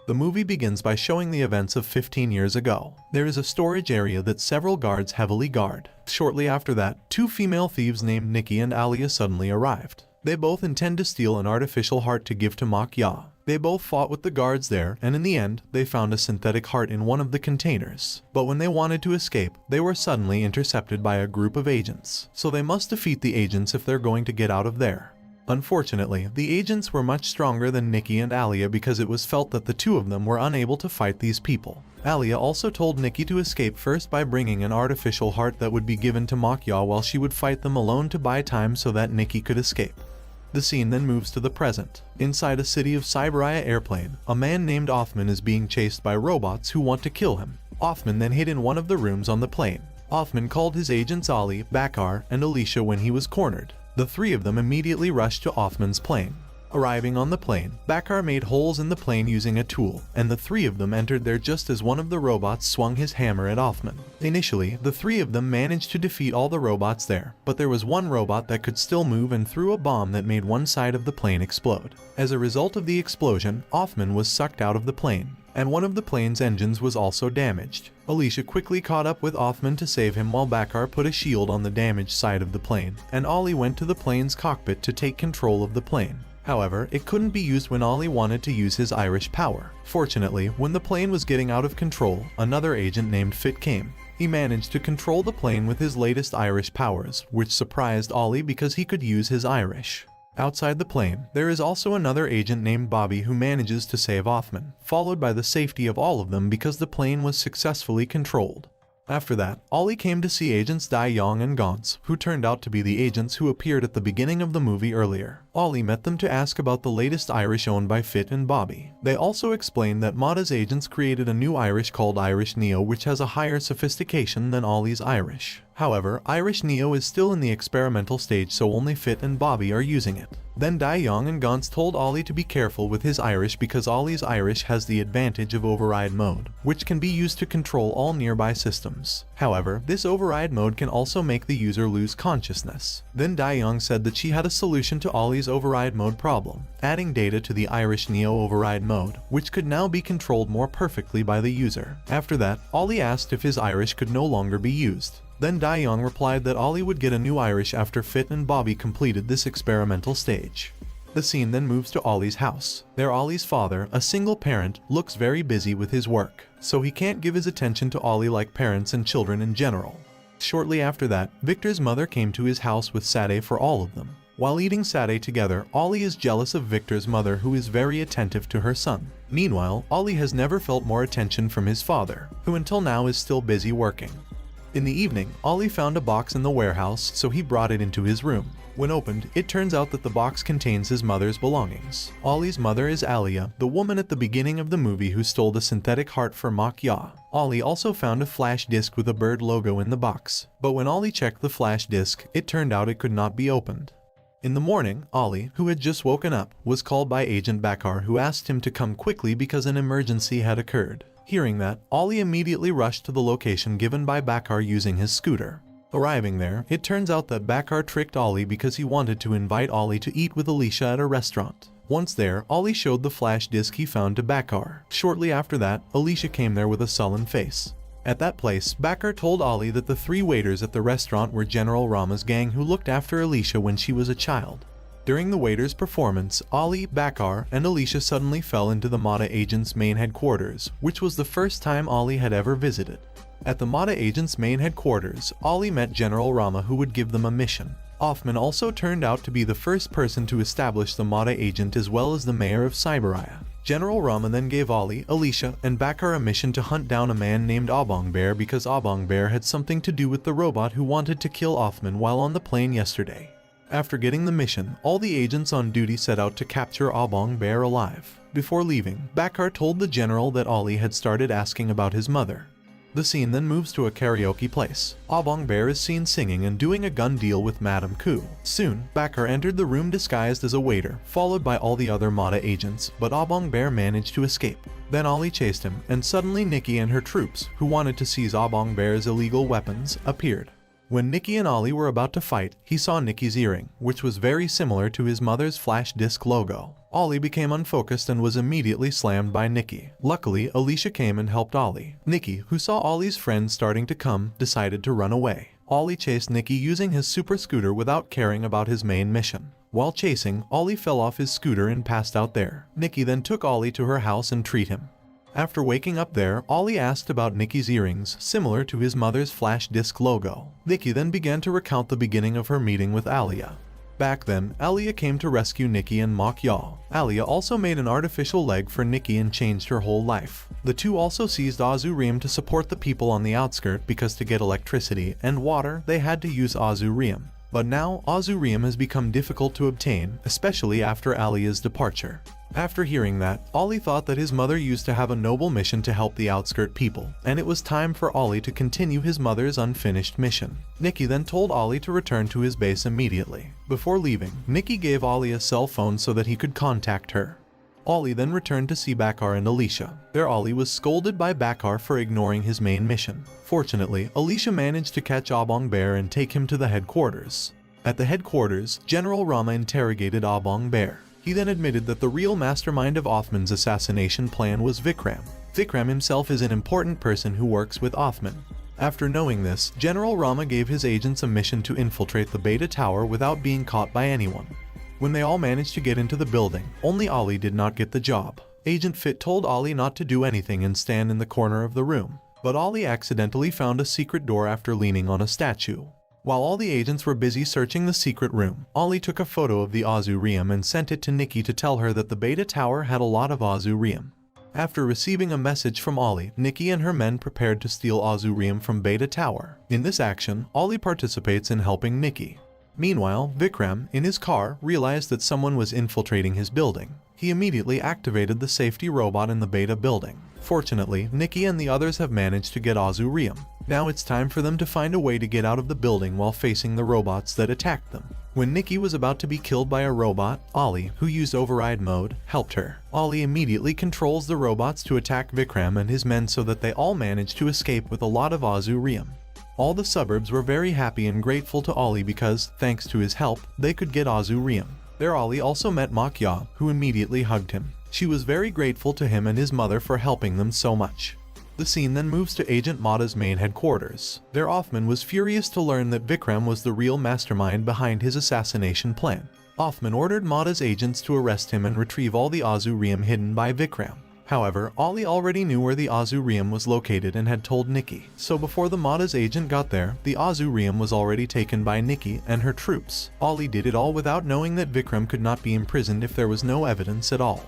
The movie begins by showing the events of 15 years ago. There is a storage area that several guards heavily guard. Shortly after that, two female thieves named Nikki and Alia suddenly arrived. They both intend to steal an artificial heart to give to Makya. They both fought with the guards there, and in the end, they found a synthetic heart in one of the containers. But when they wanted to escape, they were suddenly intercepted by a group of agents. So they must defeat the agents if they're going to get out of there. Unfortunately, the agents were much stronger than Nikki and Alia because it was felt that the two of them were unable to fight these people. Alia also told Nikki to escape first by bringing an artificial heart that would be given to Makya while she would fight them alone to buy time so that Nikki could escape. The scene then moves to the present. Inside a city of Cyberaya airplane, a man named Othman is being chased by robots who want to kill him. Othman then hid in one of the rooms on the plane. Othman called his agents Ali, Bakar, and Alicia when he was cornered. The three of them immediately rushed to Othman's plane. Arriving on the plane, Bakar made holes in the plane using a tool, and the three of them entered there just as one of the robots swung his hammer at Othman. Initially, the three of them managed to defeat all the robots there, but there was one robot that could still move and threw a bomb that made one side of the plane explode. As a result of the explosion, Othman was sucked out of the plane, and one of the plane's engines was also damaged. Alicia quickly caught up with Othman to save him while Bakar put a shield on the damaged side of the plane, and Ali went to the plane's cockpit to take control of the plane. However, it couldn't be used when Ali wanted to use his Irish power. Fortunately, when the plane was getting out of control, another agent named Fit came. He managed to control the plane with his latest Irish powers, which surprised Ali because he could use his Irish. Outside the plane, there is also another agent named Bobby who manages to save Othman, followed by the safety of all of them because the plane was successfully controlled. After that, Ali came to see agents Dai Yong and Gauntz, who turned out to be the agents who appeared at the beginning of the movie earlier. Ali met them to ask about the latest Irish owned by Fit and Bobby. They also explained that Mada's agents created a new Irish called Irish Neo which has a higher sophistication than Ali's Irish. However, Irish Neo is still in the experimental stage so only Fit and Bobby are using it. Then Dai Yong and Gauntz told Ali to be careful with his Irish because Ali's Irish has the advantage of override mode, which can be used to control all nearby systems. However, this override mode can also make the user lose consciousness. Then Dai Yong said that she had a solution to Ali's override mode problem, adding data to the Irish Neo override mode, which could now be controlled more perfectly by the user. After that, Ali asked if his Irish could no longer be used. Then Dai Yong replied that Ali would get a new Irish after Fit and Bobby completed this experimental stage. The scene then moves to Ali's house. There Ali's father, a single parent, looks very busy with his work, so he can't give his attention to Ali like parents and children in general. Shortly after that, Victor's mother came to his house with satay for all of them. While eating satay together, Ali is jealous of Victor's mother who is very attentive to her son. Meanwhile, Ali has never felt more attention from his father, who until now is still busy working. In the evening, Ali found a box in the warehouse, so he brought it into his room. When opened, it turns out that the box contains his mother's belongings. Ali's mother is Alia, the woman at the beginning of the movie who stole the synthetic heart for Makya. Ali also found a flash disk with a bird logo in the box, but when Ali checked the flash disk, it turned out it could not be opened. In the morning, Ali, who had just woken up, was called by Agent Bakar who asked him to come quickly because an emergency had occurred. Hearing that, Ali immediately rushed to the location given by Bakar using his scooter. Arriving there, it turns out that Bakar tricked Ali because he wanted to invite Ali to eat with Alicia at a restaurant. Once there, Ali showed the flash disk he found to Bakar. Shortly after that, Alicia came there with a sullen face. At that place, Bakar told Ali that the three waiters at the restaurant were General Rama's gang who looked after Alicia when she was a child. During the waiter's performance, Ali, Bakar, and Alicia suddenly fell into the Mada agent's main headquarters, which was the first time Ali had ever visited. At the Mada agent's main headquarters, Ali met General Rama who would give them a mission. Othman also turned out to be the first person to establish the Mada agent as well as the mayor of Cyberaya. General Rama then gave Ali, Alicia, and Bakar a mission to hunt down a man named Abong Bear because Abong Bear had something to do with the robot who wanted to kill Othman while on the plane yesterday. After getting the mission, all the agents on duty set out to capture Abong Bear alive. Before leaving, Bakar told the general that Ali had started asking about his mother. The scene then moves to a karaoke place. Abong Bear is seen singing and doing a gun deal with Madame Ku. Soon, Bakar entered the room disguised as a waiter, followed by all the other Mada agents, but Abong Bear managed to escape. Then Ali chased him, and suddenly Nikki and her troops, who wanted to seize Abong Bear's illegal weapons, appeared. When Nikki and Ali were about to fight, he saw Nikki's earring, which was very similar to his mother's flash disk logo. Ollie became unfocused and was immediately slammed by Nikki. Luckily, Alicia came and helped Ollie. Nikki, who saw Ollie's friends starting to come, decided to run away. Ollie chased Nikki using his super scooter without caring about his main mission. While chasing, Ollie fell off his scooter and passed out there. Nikki then took Ollie to her house and treated him. After waking up there, Ollie asked about Nikki's earrings, similar to his mother's flash disc logo. Nikki then began to recount the beginning of her meeting with Alia. Back then, Alia came to rescue Nikki and mock Yaw. Alia also made an artificial leg for Nikki and changed her whole life. The two also seized Azurium to support the people on the outskirts because to get electricity and water, they had to use Azurium. But now, Azurium has become difficult to obtain, especially after Alia's departure. After hearing that, Ollie thought that his mother used to have a noble mission to help the outskirt people, and it was time for Ollie to continue his mother's unfinished mission. Nikki then told Ollie to return to his base immediately. Before leaving, Nikki gave Ollie a cell phone so that he could contact her. Ollie then returned to see Bakar and Alicia. There Ollie was scolded by Bakar for ignoring his main mission. Fortunately, Alicia managed to catch Abong Bear and take him to the headquarters. At the headquarters, General Rama interrogated Abong Bear. He then admitted that the real mastermind of Othman's assassination plan was Vikram. Vikram himself is an important person who works with Othman. After knowing this, General Rama gave his agents a mission to infiltrate the Beta Tower without being caught by anyone. When they all managed to get into the building, only Ollie did not get the job. Agent Fit told Ollie not to do anything and stand in the corner of the room. But Ollie accidentally found a secret door after leaning on a statue. While all the agents were busy searching the secret room, Ollie took a photo of the Azurium and sent it to Nikki to tell her that the Beta Tower had a lot of Azurium. After receiving a message from Ollie, Nikki and her men prepared to steal Azurium from Beta Tower. In this action, Ollie participates in helping Nikki. Meanwhile, Vikram, in his car, realized that someone was infiltrating his building. He immediately activated the safety robot in the Beta building. Fortunately, Nikki and the others have managed to get Azurium. Now it's time for them to find a way to get out of the building while facing the robots that attacked them. When Nikki was about to be killed by a robot, Ollie, who used override mode, helped her. Ollie immediately controls the robots to attack Vikram and his men so that they all manage to escape with a lot of Azurium. All the suburbs were very happy and grateful to Ollie because, thanks to his help, they could get Azurium. There Ollie also met Makya, who immediately hugged him. She was very grateful to him and his mother for helping them so much. The scene then moves to Agent Mata's main headquarters. There Othman was furious to learn that Vikram was the real mastermind behind his assassination plan. Othman ordered Mata's agents to arrest him and retrieve all the Azurium hidden by Vikram. However, Ollie already knew where the Azurium was located and had told Nikki, so before the Mata's agent got there, the Azurium was already taken by Nikki and her troops. Ollie did it all without knowing that Vikram could not be imprisoned if there was no evidence at all.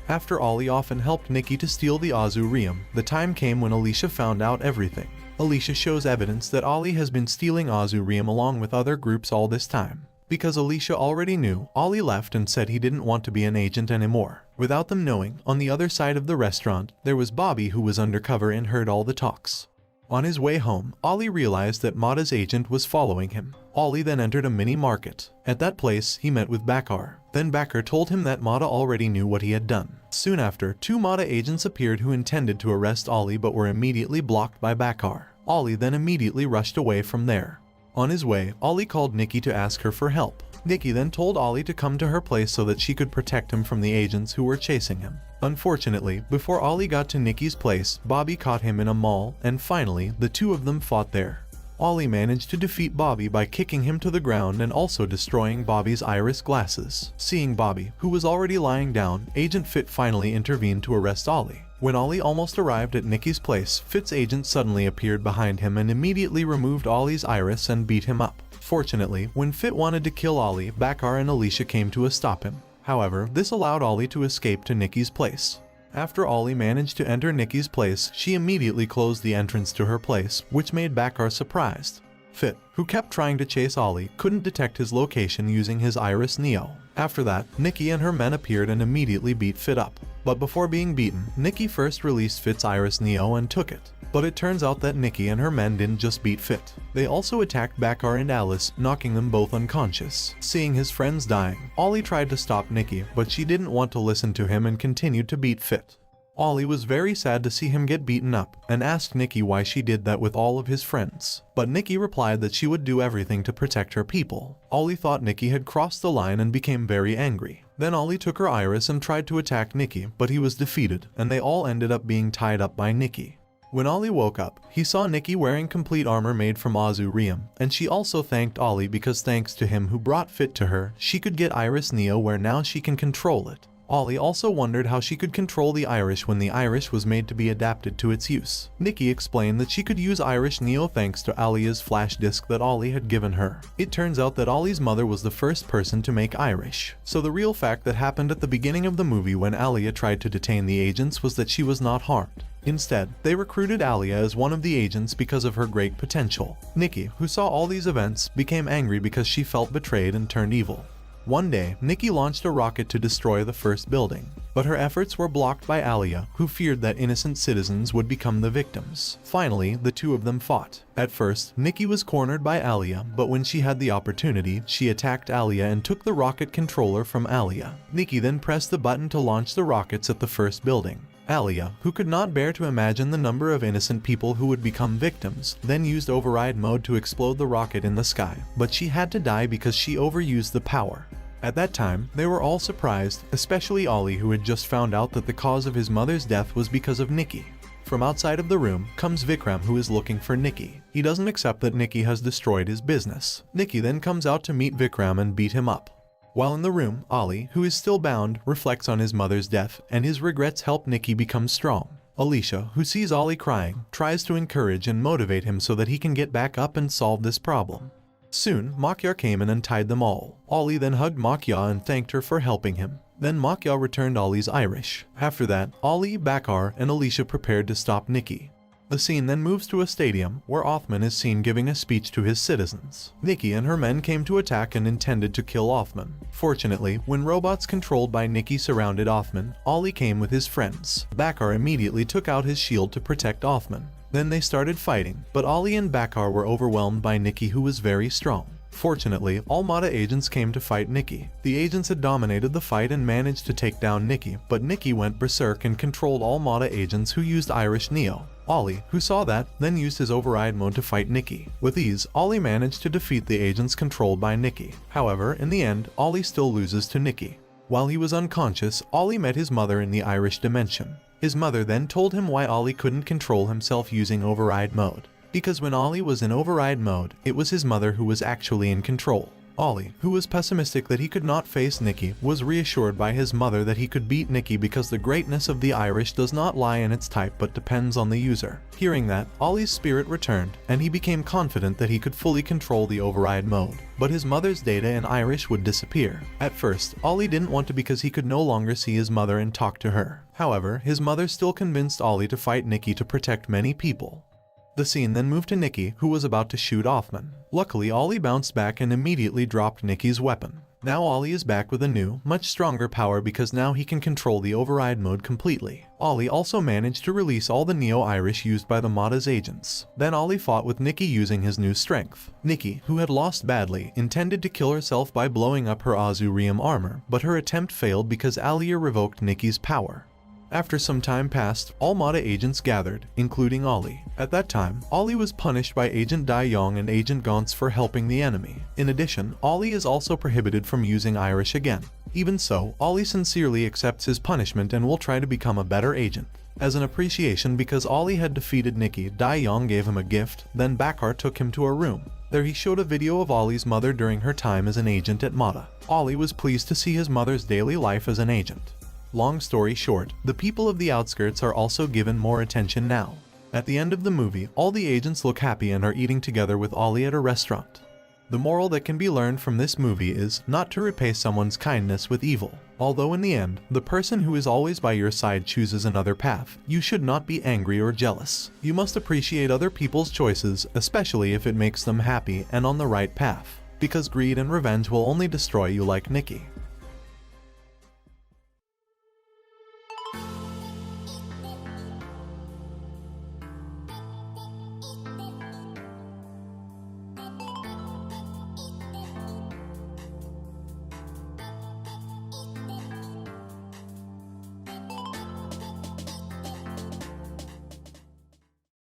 After Ollie often helped Nikki to steal the Azurium, the time came when Alicia found out everything. Alicia shows evidence that Ollie has been stealing Azurium along with other groups all this time. Because Alicia already knew, Ollie left and said he didn't want to be an agent anymore. Without them knowing, on the other side of the restaurant, there was Bobby who was undercover and heard all the talks. On his way home, Ollie realized that Mata's agent was following him. Ollie then entered a mini market. At that place, he met with Bakar. Then Bakar told him that Mata already knew what he had done. Soon after, two Mata agents appeared who intended to arrest Ollie but were immediately blocked by Bakar. Ollie then immediately rushed away from there. On his way, Ollie called Nikki to ask her for help. Nikki then told Ollie to come to her place so that she could protect him from the agents who were chasing him. Unfortunately, before Ollie got to Nikki's place, Bobby caught him in a mall, and finally, the two of them fought there. Ollie managed to defeat Bobby by kicking him to the ground and also destroying Bobby's iris glasses. Seeing Bobby, who was already lying down, Agent Fit finally intervened to arrest Ollie. When Ollie almost arrived at Nikki's place, Fit's agent suddenly appeared behind him and immediately removed Ollie's iris and beat him up. Fortunately, when Fit wanted to kill Ollie, Bakar and Alicia came to stop him. However, this allowed Ollie to escape to Nikki's place. After Ollie managed to enter Nikki's place, she immediately closed the entrance to her place, which made Bakar surprised. Fit, who kept trying to chase Ollie, couldn't detect his location using his Iris Neo. After that, Nikki and her men appeared and immediately beat Fit up. But before being beaten, Nikki first released Fit's Iris Neo and took it. But it turns out that Nikki and her men didn't just beat Fit. They also attacked Bakar and Alice, knocking them both unconscious. Seeing his friends dying, Ollie tried to stop Nikki, but she didn't want to listen to him and continued to beat Fit. Ollie was very sad to see him get beaten up and asked Nikki why she did that with all of his friends. But Nikki replied that she would do everything to protect her people. Ollie thought Nikki had crossed the line and became very angry. Then Ali took her iris and tried to attack Nikki, but he was defeated, and they all ended up being tied up by Nikki. When Ali woke up, he saw Nikki wearing complete armor made from Azurium, and she also thanked Ali because thanks to him who brought Fit to her, she could get Iris Neo where now she can control it. Ali also wondered how she could control the Irish when the Irish was made to be adapted to its use. Nikki explained that she could use Irish Neo thanks to Alia's flash disk that Ali had given her. It turns out that Ali's mother was the first person to make Irish. So the real fact that happened at the beginning of the movie when Alia tried to detain the agents was that she was not harmed. Instead, they recruited Alia as one of the agents because of her great potential. Nikki, who saw all these events, became angry because she felt betrayed and turned evil. One day, Nikki launched a rocket to destroy the first building, but her efforts were blocked by Alia, who feared that innocent citizens would become the victims. Finally, the two of them fought. At first, Nikki was cornered by Alia, but when she had the opportunity, she attacked Alia and took the rocket controller from Alia. Nikki then pressed the button to launch the rockets at the first building. Alia, who could not bear to imagine the number of innocent people who would become victims, then used override mode to explode the rocket in the sky, but she had to die because she overused the power. At that time, they were all surprised, especially Ali, who had just found out that the cause of his mother's death was because of Nikki. From outside of the room comes Vikram, who is looking for Nikki. He doesn't accept that Nikki has destroyed his business. Nikki then comes out to meet Vikram and beat him up. While in the room, Ali, who is still bound, reflects on his mother's death, and his regrets help Nikki become strong. Alicia, who sees Ali crying, tries to encourage and motivate him so that he can get back up and solve this problem. Soon, Makyar came in and tied them all. Ali then hugged Makyar and thanked her for helping him. Then Makyar returned Ali's Irish. After that, Ali, Bakar, and Alicia prepared to stop Nikki. The scene then moves to a stadium, where Othman is seen giving a speech to his citizens. Nikki and her men came to attack and intended to kill Othman. Fortunately, when robots controlled by Nikki surrounded Othman, Ali came with his friends. Bakar immediately took out his shield to protect Othman. Then they started fighting, but Ali and Bakar were overwhelmed by Nikki, who was very strong. Fortunately, all Mata agents came to fight Nikki. The agents had dominated the fight and managed to take down Nikki, but Nikki went berserk and controlled all Mata agents who used Irish Neo. Ali, who saw that, then used his override mode to fight Nikki. With ease, Ali managed to defeat the agents controlled by Nikki. However, in the end, Ali still loses to Nikki. While he was unconscious, Ali met his mother in the Irish dimension. His mother then told him why Ali couldn't control himself using override mode. Because when Ali was in override mode, it was his mother who was actually in control. Ali, who was pessimistic that he could not face Nikki, was reassured by his mother that he could beat Nikki because the greatness of the Irish does not lie in its type but depends on the user. Hearing that, Ali's spirit returned, and he became confident that he could fully control the override mode. But his mother's data in Irish would disappear. At first, Ali didn't want to because he could no longer see his mother and talk to her. However, his mother still convinced Ali to fight Nikki to protect many people. The scene then moved to Nikki, who was about to shoot Othman. Luckily, Ali bounced back and immediately dropped Nikki's weapon. Now Ali is back with a new, much stronger power because now he can control the override mode completely. Ali also managed to release all the Neo-Irish used by the Mata's agents. Then Ali fought with Nikki using his new strength. Nikki, who had lost badly, intended to kill herself by blowing up her Azurium armor, but her attempt failed because Alia revoked Nikki's power. After some time passed, all Mata agents gathered, including Ali. At that time, Ali was punished by Agent Dai Yong and Agent Gauntz for helping the enemy. In addition, Ali is also prohibited from using Irish again. Even so, Ali sincerely accepts his punishment and will try to become a better agent. As an appreciation because Ali had defeated Nikki, Dai Yong gave him a gift, then Bakar took him to a room. There he showed a video of Ali's mother during her time as an agent at Mata. Ali was pleased to see his mother's daily life as an agent. Long story short, the people of the outskirts are also given more attention now. At the end of the movie, all the agents look happy and are eating together with Ali at a restaurant. The moral that can be learned from this movie is not to repay someone's kindness with evil. Although in the end, the person who is always by your side chooses another path, you should not be angry or jealous. You must appreciate other people's choices, especially if it makes them happy and on the right path. Because greed and revenge will only destroy you like Nikki.